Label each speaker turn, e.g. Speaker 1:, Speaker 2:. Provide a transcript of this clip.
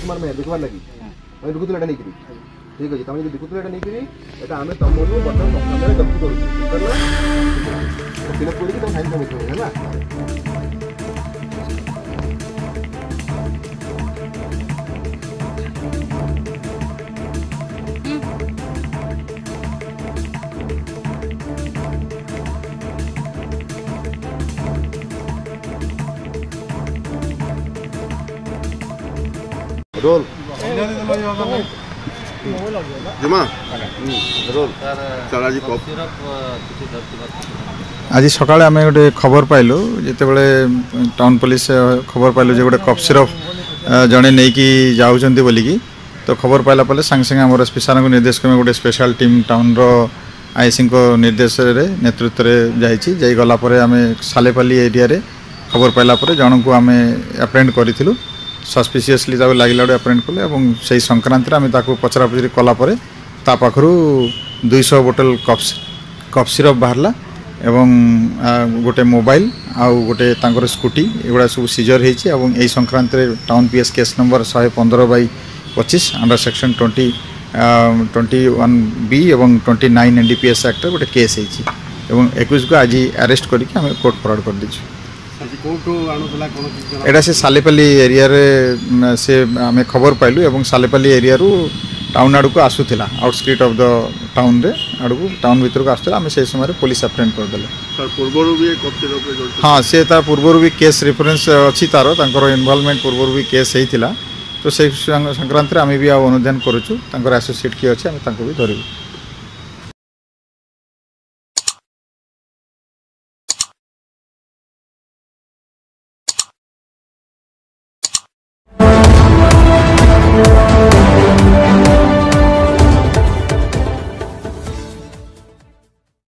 Speaker 1: Customer में देखबार लगी मैं देखुल एटा नहीं ठीक अच्छे तुम जो देखुल एटा नहीं एटा आम तुम बर्तमान सामने जब्त करूँ फिलअप करके तुम फाइन कमिट है ना रोल जुमा रोल चलाजी कप
Speaker 2: आज सका आम गोटे खबर पाइलु जिते बड़े टाउन पुलिस खबर पाइलु जे गोटे कप सिरप जड़े नहीं कि जाऊँच बोलिकी तो खबर पाइला पले सांगे सांगे आम स्पेशल निर्देश क्रमे गोटे स्पेशल टीम टाउन आईसी निर्देश नेतृत्व में जाई गलापर आम सालेपाली एरिया रे खबर पाइला जन को आम एप्रेंड करूँ सस्पिसीयसली लगे एप्रेंड कले और से संक्रांति आम पचरा पचरी कलापर ता पाखु 200 बोतल कप सिरप बाहरला एवं गोटे मोबाइल आउ गोटे तांकर स्कूटी एगुड़ा सब सीजर होती यही Sankranti town PS case number 115/25 under section 21B एवं 29 NDPS एक्ट गोटे केस होती 21 को आज अरेस्ट करके आम कोर्ट फरवर्ड कर दीजिए। एटा से सालेपाली एरिया रे से आम खबर पाइलु एवं सालेपाली एरिया रू टाउन आड़ को आसूला आउटस्क्रिट ऑफ द टाउन रे आड़ को टाउन भीतर को आसूला आम से समय पुलिस एप्रेंट करदेले। हाँ से पूर्वर भी केस रेफरेंस अच्छी तार इनवॉल्वमेंट पूर्वर भी केस होता तो से संक्रांति आम भी अनुधान करुचु एसोसिएट किए अच्छे आम भी धरबू।